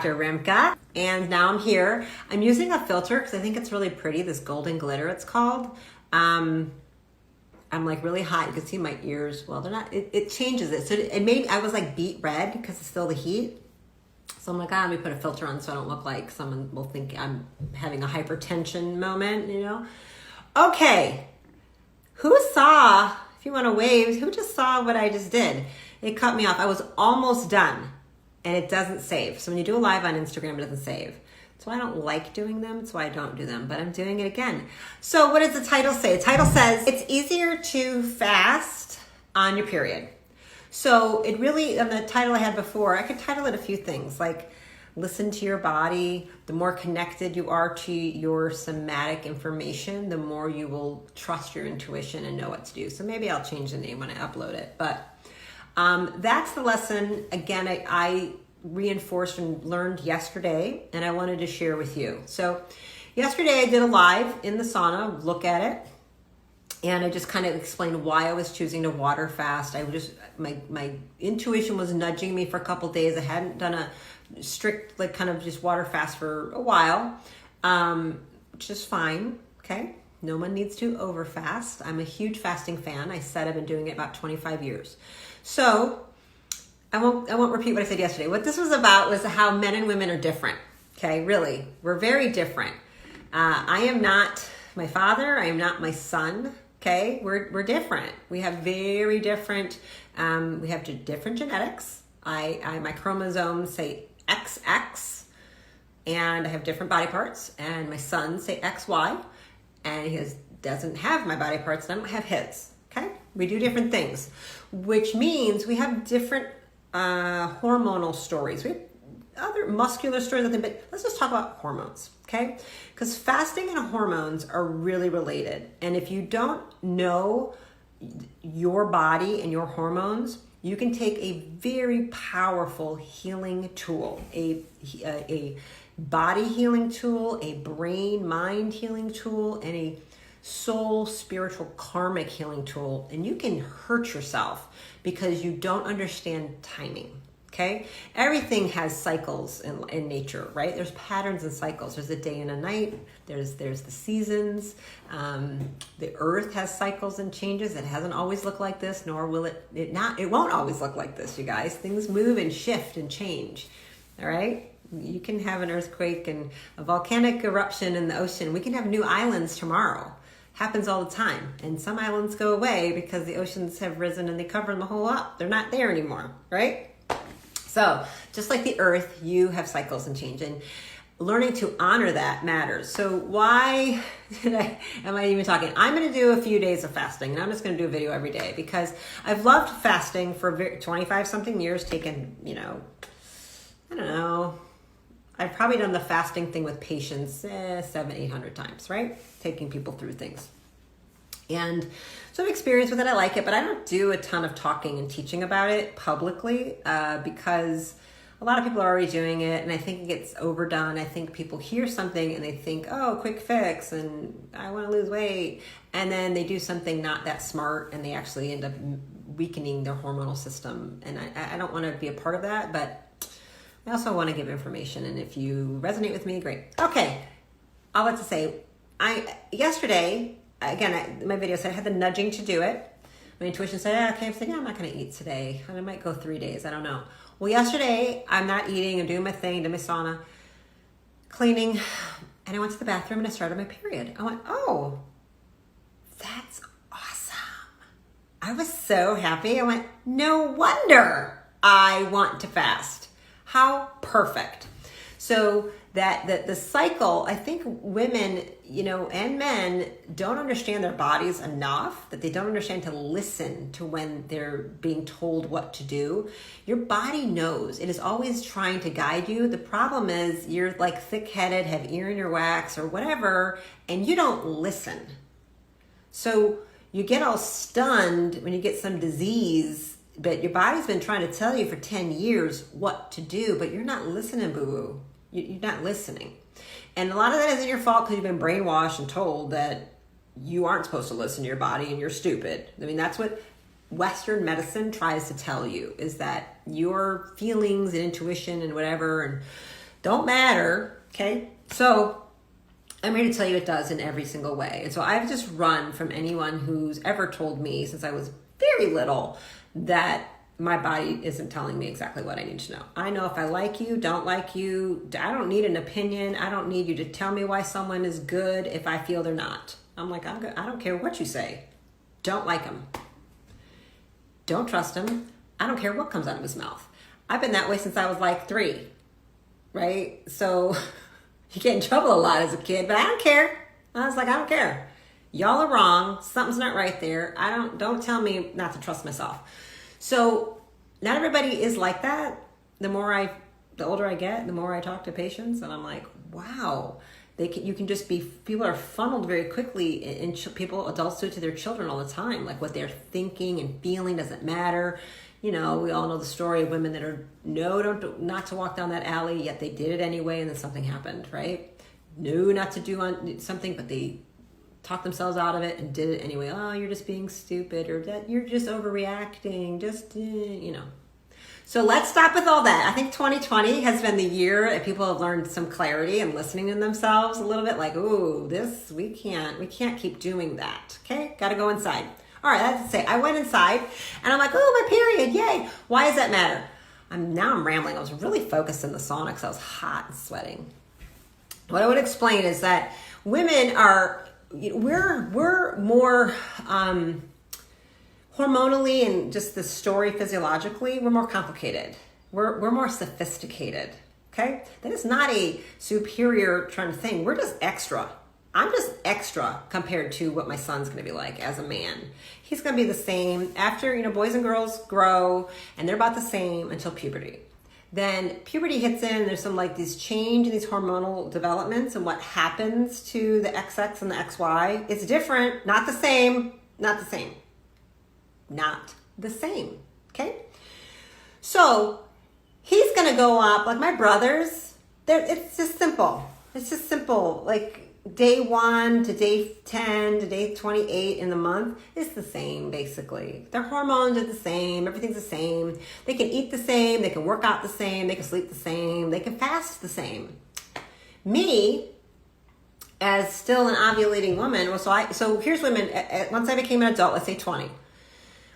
Dr. Rimka, and now I'm here. I'm using a filter because I think it's really pretty, this golden glitter it's called. I'm like really hot. You can see my ears. Well, they're not, it changes it. So it made, I was like beet red because it's still the heat. So I'm like, let me put a filter on so I don't look like someone will think I'm having a hypertension moment, you know? Okay. Who saw, if you want to wave, who just saw what I just did? It cut me off. I was almost done and it doesn't save. So when you do a live on Instagram, it doesn't save. That's why I don't like doing them. That's why I don't do them, but I'm doing it again. So what does the title say? The title says, it's easier to fast on your period. So it really, on the title I had before, I could title it a few things like listen to your body. The more connected you are to your somatic information, the more you will trust your intuition and know what to do. So maybe I'll change the name when I upload it. But that's the lesson. Again, I reinforced and learned yesterday, and I wanted to share with you. So yesterday I did a live in the sauna, look at it. And I just kind of explained why I was choosing to water fast. I just, my intuition was nudging me for a couple days. I hadn't done a strict, like kind of just water fast for a while, which is fine, okay? No one needs to over fast. I'm a huge fasting fan. I said I've been doing it about 25 years. So I won't repeat what I said yesterday. What this was about was how men and women are different, okay? Really, we're very different. I am not my father. I am not my son. Okay, we're different. We have very different, we have different genetics. My chromosomes say XX, and I have different body parts, and my sons say XY, and he doesn't have my body parts, and I don't have his, okay? We do different things, which means we have different hormonal stories. We have other muscular stories, but let's just talk about hormones, okay? Because fasting and hormones are really related. And if you don't know your body and your hormones, you can take a very powerful healing tool, a body healing tool, a brain mind healing tool, and a soul spiritual karmic healing tool, and you can hurt yourself because you don't understand timing. Okay, everything has cycles in nature, right? There's patterns and cycles. There's a day and a night. There's the seasons. The earth has cycles and changes. It hasn't always looked like this, nor will it not. It won't always look like this, you guys. Things move and shift and change. All right. You can have an earthquake and a volcanic eruption in the ocean. We can have new islands tomorrow. Happens all the time. And some islands go away because the oceans have risen and they cover the whole up. They're not there anymore, right? So just like the earth, you have cycles and change, and learning to honor that matters. So why am I even talking? I'm going to do a few days of fasting, and I'm just going to do a video every day because I've loved fasting for 25 something years, taken, I don't know. I've probably done the fasting thing with patients 700-800 times, right? Taking people through things. And so I've experienced with it, I like it, but I don't do a ton of talking and teaching about it publicly because a lot of people are already doing it, and I think it gets overdone. I think people hear something and they think, oh, quick fix, and I want to lose weight, and then they do something not that smart, and they actually end up weakening their hormonal system, and I don't want to be a part of that, but I also want to give information, and if you resonate with me, great. Okay, all that to say, yesterday, again, my video said I had the nudging to do it. My intuition said, okay, I'm saying, I'm not going to eat today. I might go 3 days. I don't know. Well, yesterday, I'm not eating. I'm doing my thing, doing my sauna, cleaning, and I went to the bathroom and I started my period. I went, oh, that's awesome. I was so happy. I went, no wonder I want to fast. How perfect. So that the cycle, I think women, and men don't understand their bodies enough, that they don't understand to listen to when they're being told what to do. Your body knows. It is always trying to guide you. The problem is you're like thick-headed, have ear in your wax or whatever, and you don't listen. So you get all stunned when you get some disease, but your body's been trying to tell you for 10 years what to do, but you're not listening, boo-boo. You're not listening. And a lot of that isn't your fault because you've been brainwashed and told that you aren't supposed to listen to your body and you're stupid. I mean, that's what Western medicine tries to tell you, is that your feelings and intuition and whatever and don't matter, okay? So I'm here to tell you it does in every single way. And so I've just run from anyone who's ever told me since I was very little that my body isn't telling me exactly what I need to know. I know if I like you, don't like you. I don't need an opinion. I don't need you to tell me why someone is good if I feel they're not. I'm like, I don't care what you say. Don't like him. Don't trust him. I don't care what comes out of his mouth. I've been that way since I was like 3, right? So you get in trouble a lot as a kid, but I don't care. I was like, I don't care. Y'all are wrong. Something's not right there. Don't tell me not to trust myself. So not everybody is like that. The older I get, the more I talk to patients, and I'm like, wow, you can just be, people are funneled very quickly, and adults do it to their children all the time. Like what they're thinking and feeling doesn't matter. You know, we all know the story of women that are not to walk down that alley, yet they did it anyway, and then something happened, right? No, not to do something, but they talked themselves out of it and did it anyway. Oh, you're just being stupid, or that you're just overreacting, So let's stop with all that. I think 2020 has been the year that people have learned some clarity and listening to themselves a little bit, like, ooh, we can't keep doing that. Okay, got to go inside. All right, that's to say, I went inside and I'm like, oh, my period, yay. Why does that matter? Now I'm rambling. I was really focused in the sauna because I was hot and sweating. What I would explain is that women we're more hormonally, and just the story physiologically, we're more complicated. We're more sophisticated. Okay, that is not a superior trying to thing. We're just extra. I'm just extra compared to what my son's going to be like as a man. He's going to be the same after, boys and girls grow, and they're about the same until puberty. Then puberty hits in, and there's some these change in these hormonal developments, and what happens to the XX and the XY. It's different, not the same, not the same. Not the same, okay? So he's going to go up, like my brothers, it's just simple. It's just simple, like day 1 to day 10 to day 28 in the month is the same, basically. Their hormones are the same. Everything's the same. They can eat the same. They can work out the same. They can sleep the same. They can fast the same. Me, as still an ovulating woman, so here's women, once I became an adult, let's say 20.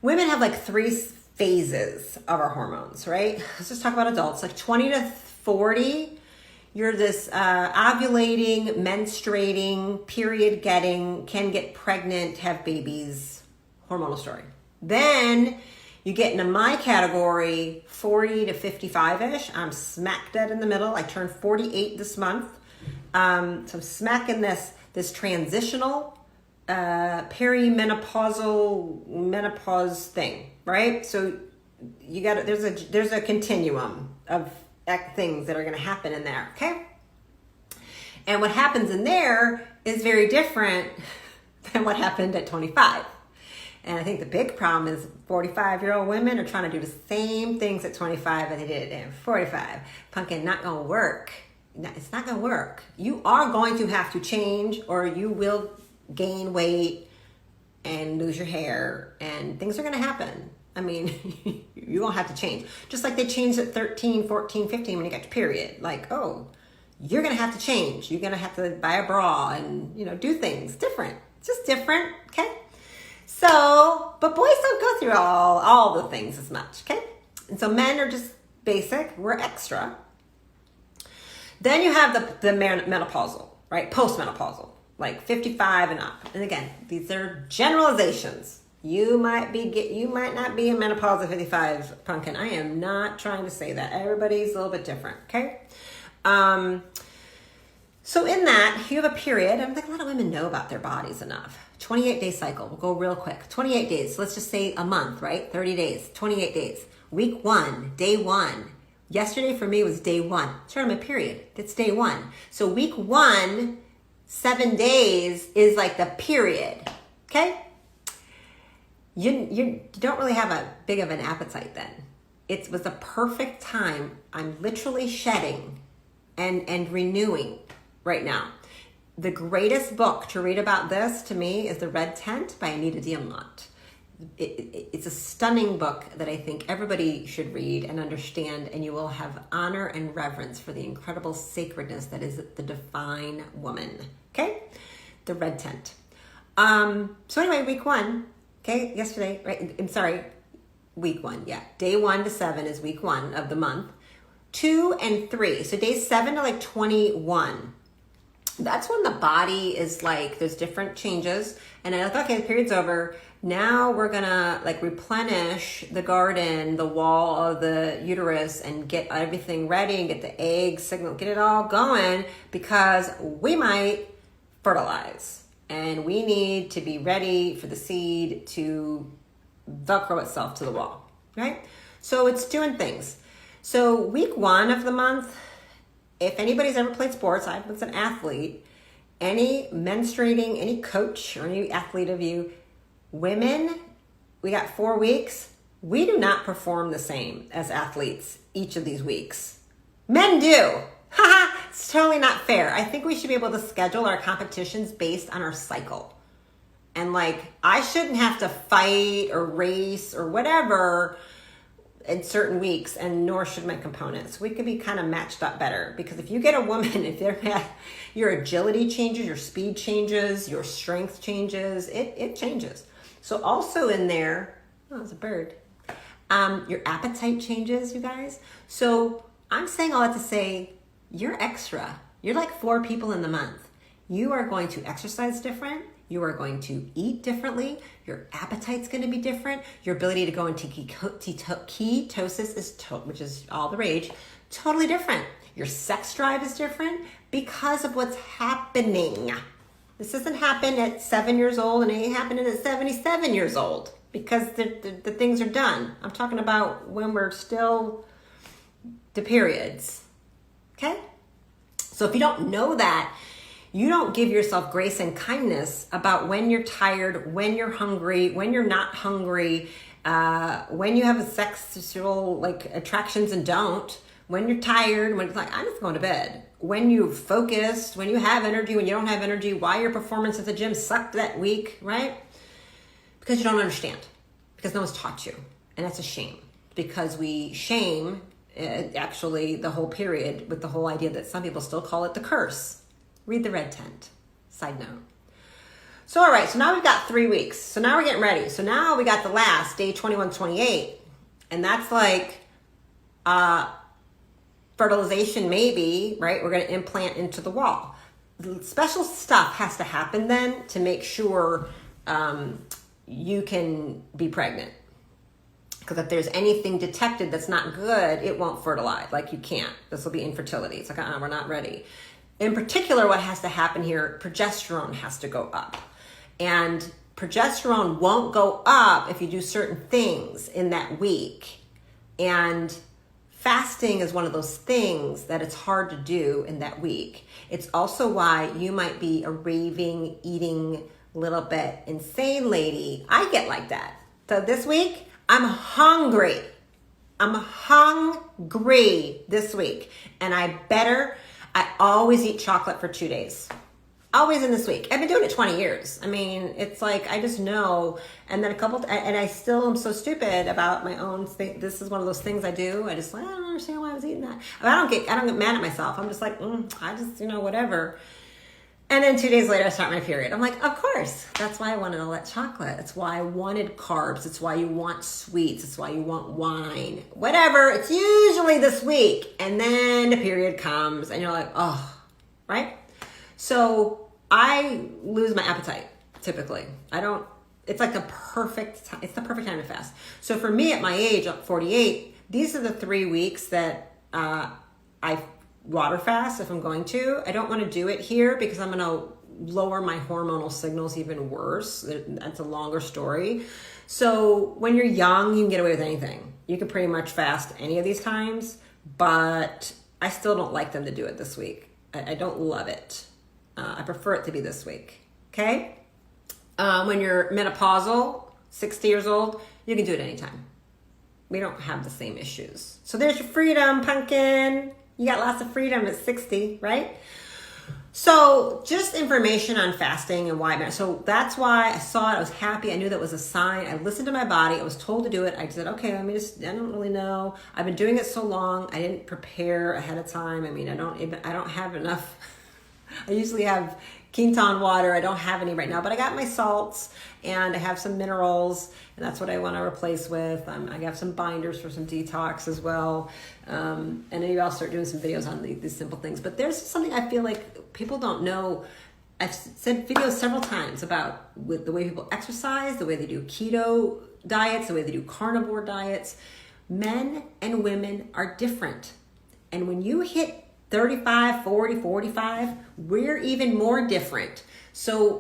Women have 3 phases of our hormones, right? Let's just talk about adults. 20 to 40, you're this ovulating, menstruating, period getting, can get pregnant, have babies, hormonal story. Then you get into my category, 40 to 55-ish. I'm smack dead in the middle. I turned 48 this month. So I'm smack in this transitional perimenopausal menopause thing, right? So there's a continuum of things that are going to happen in there, okay? And what happens in there is very different than what happened at 25. And I think the big problem is 45-year-old women are trying to do the same things at 25 that they did at 45. Pumpkin, not going to work. It's not going to work. You are going to have to change, or you will gain weight and lose your hair, and things are going to happen. I mean, you're going to have to change. Just like they changed at 13, 14, 15 when you got your period. Like, oh, you're going to have to change. You're going to have to buy a bra and, do things different. It's just different, okay? So, but boys don't go through all the things as much, okay? And so men are just basic. We're extra. Then you have the menopausal, right? Postmenopausal. Like 55 and up. And again, these are generalizations. You might not be in menopause at 55, Pumpkin. I am not trying to say that. Everybody's a little bit different, okay? So in that, you have a period. I don't think a lot of women know about their bodies enough. 28-day cycle. We'll go real quick. 28 days. Let's just say a month, right? 30 days. 28 days. Week 1, day 1. Yesterday for me was day 1. Started my period. It's day 1. So week 1... 7 days is like the period, okay? You don't really have a big of an appetite then. It was the perfect time. I'm literally shedding and renewing right now. The greatest book to read about this to me is The Red Tent by Anita Diamanté. It's a stunning book that I think everybody should read and understand, and you will have honor and reverence for the incredible sacredness that is the divine woman. Okay? The red tent. So anyway, week 1. Okay, yesterday, right? I'm sorry, week 1. Yeah, day 1 to 7 is week 1 of the month. 2 and 3. So days 7 to like 21. That's when the body is like, there's different changes. And I'm like, okay, the period's over. Now we're gonna like replenish the garden, the wall of the uterus, and get everything ready and get the egg signal, get it all going, because we might fertilize. And we need to be ready for the seed to Velcro itself to the wall, right? So it's doing things. So week 1 of the month, if anybody's ever played sports, I was an athlete, any menstruating, any coach or any athlete of you, women, we got 4 weeks. We do not perform the same as athletes each of these weeks. Men do. Haha, it's totally not fair. I think we should be able to schedule our competitions based on our cycle. And like, I shouldn't have to fight or race or whatever in certain weeks, and nor should my components. We could be kind of matched up better, because if you get a woman, if your agility changes, your speed changes, your strength changes, it changes. So also in there, oh, it's a bird. Your appetite changes, you guys. So I'm saying all that to say, you're extra. You're like 4 people in the month. You are going to exercise different. You are going to eat differently. Your appetite's going to be different. Your ability to go into ketosis which is all the rage, totally different. Your sex drive is different because of what's happening. This doesn't happen at 7 years old, and it ain't happening at 77 years old, because the things are done. I'm talking about when we're still the periods. Okay? So if you don't know that, you don't give yourself grace and kindness about when you're tired, when you're hungry, when you're not hungry, when you have a sexual like attractions and don't, when you're tired, when it's like, I'm just going to bed. When you're focused, when you have energy, when you don't have energy, why your performance at the gym sucked that week, right? Because you don't understand. Because no one's taught you. And that's a shame. Because we shame actually the whole period with the whole idea that some people still call it the curse. Read the red tent. Side note. So, all right. So now we've got 3 weeks. So now we're getting ready. So now we got the last day 21, 28. And that's like fertilization maybe, right? We're going to implant into the wall. Special stuff has to happen then to make sure you can be pregnant. Because if there's anything detected that's not good, it won't fertilize. Like you can't. This will be infertility. It's like, we're not ready. In particular, what has to happen here, progesterone has to go up. And progesterone won't go up if you do certain things in that week. And fasting is one of those things that it's hard to do in that week. It's also why you might be a raving, eating, little bit insane lady. I get like that. So this week, I'm hungry. I'm hungry this week. And I always eat chocolate for 2 days. Always in this week. I've been doing it 20 years. I mean, it's like, I just know. And then and I still am so stupid about my own thing. This is one of those things I do. I just like, I don't understand why I was eating that. I don't get mad at myself. I'm just like, I just, whatever. And then 2 days later, I start my period. I'm like, of course. That's why I wanted all that chocolate. It's why I wanted carbs. It's why you want sweets. It's why you want wine. Whatever. It's usually this week. And then the period comes and you're like, oh, right? So I lose my appetite, typically. It's like the perfect time. It's the perfect time to fast. So for me at my age, I'm 48, these are the 3 weeks that I water fast if I'm going to. I don't want to do it here because I'm going to lower my hormonal signals even worse. That's a longer story. So when you're young, you can get away with anything. You can pretty much fast any of these times, but I still don't like them to do it this week. I don't love it. I prefer it to be this week. Okay? When you're menopausal, 60 years old, you can do it anytime. We don't have the same issues. So there's your freedom, pumpkin. You got lots of freedom at 60, right? So just information on fasting and why it matters. So that's why I saw it. I was happy. I knew that was a sign. I listened to my body. I was told to do it. I said, okay, I don't really know. I've been doing it so long. I didn't prepare ahead of time. I mean, I don't have enough. I usually have Quinton water. I don't have any right now, but I got my salts and I have some minerals, and that's what I want to replace with. I got some binders for some detox as well. And maybe I'll start doing some videos on these simple things. But there's something I feel like people don't know. I've said videos several times about with the way people exercise, the way they do keto diets, the way they do carnivore diets. Men and women are different. And when you hit 35, 40, 45, we're even more different. So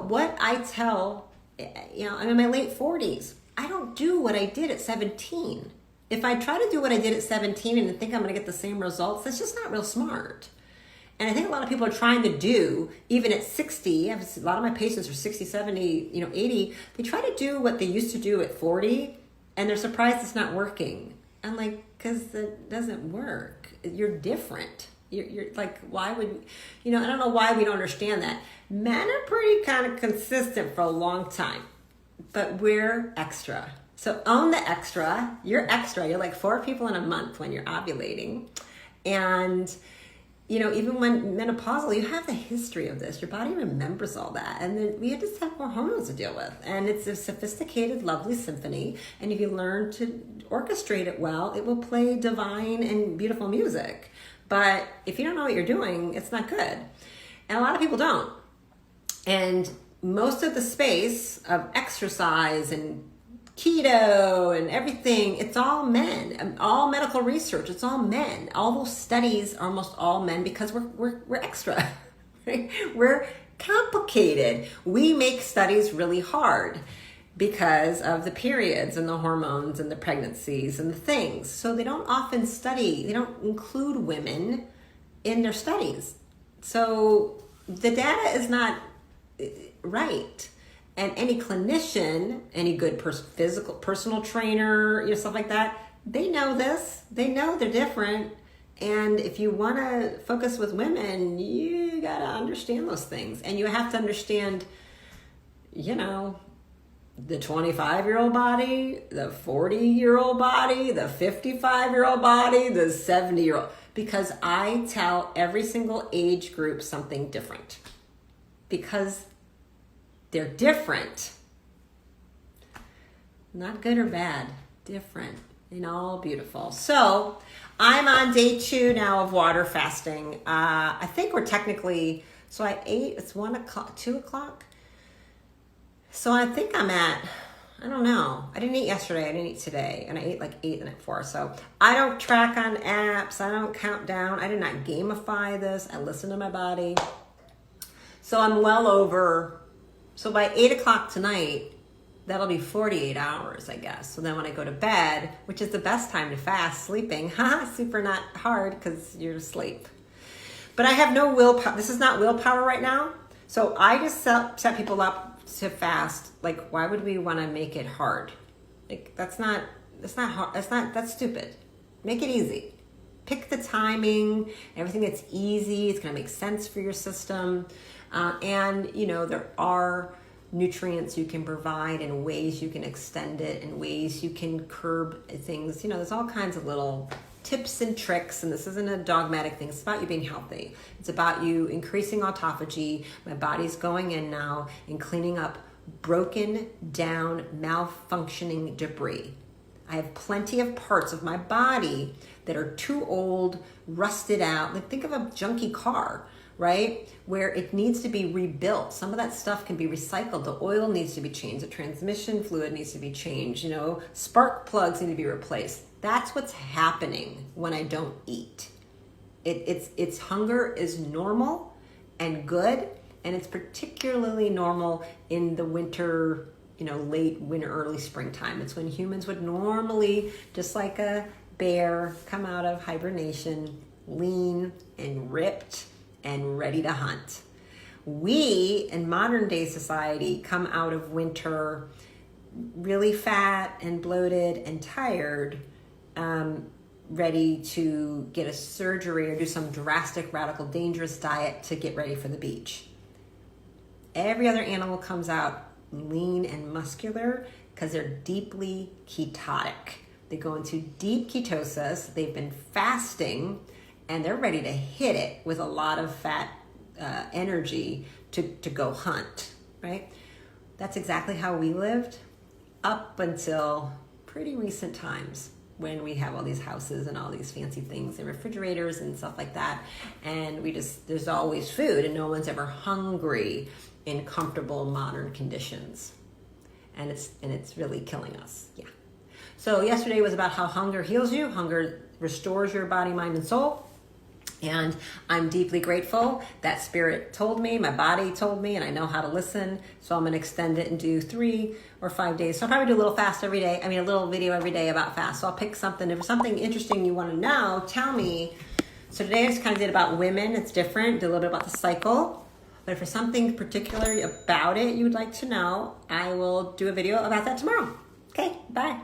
what I tell, I'm in my late 40s. I don't do what I did at 17. If I try to do what I did at 17 and think I'm going to get the same results, that's just not real smart. And I think a lot of people are trying to do, even at 60, a lot of my patients are 60, 70, 80, they try to do what they used to do at 40, and they're surprised it's not working. I'm like, because it doesn't work. You're different. You're like, why would, I don't know why we don't understand that. Men are pretty kind of consistent for a long time, but we're extra. So own the extra. You're extra. You're like 4 people in a month when you're ovulating. And, even when menopausal, you have the history of this. Your body remembers all that. And then we just have more hormones to deal with. And it's a sophisticated, lovely symphony. And if you learn to orchestrate it well, it will play divine and beautiful music. But if you don't know what you're doing, it's not good. And a lot of people don't. And most of the space of exercise and keto and everything, it's all men. All medical research, it's all men. All those studies are almost all men because we're extra. Right? We're complicated. We make studies really hard because of the periods and the hormones and the pregnancies and the things. So they don't often they don't include women in their studies. So the data is not right. And any clinician, any good personal trainer, stuff like that, they know this. They know they're different. And if you want to focus with women, you got to understand those things. And you have to understand, the 25-year-old body, the 40-year-old body, the 55-year-old body, the 70-year-old. Because I tell every single age group something different. Because they're different. Not good or bad. Different. And all beautiful. So I'm on day 2 now of water fasting. I think we're technically, so I ate, it's 1 o'clock, 2 o'clock. So I think I'm at, I don't know. I didn't eat yesterday. I didn't eat today. And I ate like 8 the night before. So I don't track on apps. I don't count down. I did not gamify this. I listen to my body. So I'm well over. So by 8 o'clock tonight, that'll be 48 hours, I guess. So then when I go to bed, which is the best time to fast, sleeping, super not hard because you're asleep. But I have no willpower. This is not willpower right now. So I just set people up to fast. Like, why would we want to make it hard? Like, that's not hard. That's stupid. Make it easy. Pick the timing, everything that's easy. It's going to make sense for your system. And, there are nutrients you can provide and ways you can extend it and ways you can curb things. There's all kinds of little tips and tricks, and this isn't a dogmatic thing. It's about you being healthy. It's about you increasing autophagy. My body's going in now and cleaning up broken down, malfunctioning debris. I have plenty of parts of my body that are too old, rusted out. Like, think of a junky car, right? Where it needs to be rebuilt. Some of that stuff can be recycled. The oil needs to be changed. The transmission fluid needs to be changed. Spark plugs need to be replaced. That's what's happening when I don't eat. It's hunger is normal and good, and it's particularly normal in the winter, late winter, early springtime. It's when humans would normally, just like a bear, come out of hibernation, lean and ripped and ready to hunt. We, in modern day society, come out of winter really fat and bloated and tired, ready to get a surgery or do some drastic, radical, dangerous diet to get ready for the beach. Every other animal comes out lean and muscular because they're deeply ketotic. They go into deep ketosis, they've been fasting, and they're ready to hit it with a lot of fat energy to go hunt, right? That's exactly how we lived up until pretty recent times, when we have all these houses and all these fancy things and refrigerators and stuff like that. And there's always food and no one's ever hungry in comfortable modern conditions. And it's really killing us. Yeah. So yesterday was about how hunger heals you. Hunger restores your body, mind, and soul. And I'm deeply grateful that spirit told me, my body told me, and I know how to listen. So I'm going to extend it and do 3 or 5 days. So I'll probably do a little fast every day. I mean, a little video every day about fast. So I'll pick something. If there's something interesting you want to know, tell me. So today I just kind of did about women. It's different. Did a little bit about the cycle. But if there's something particular about it you would like to know, I will do a video about that tomorrow. Okay, bye.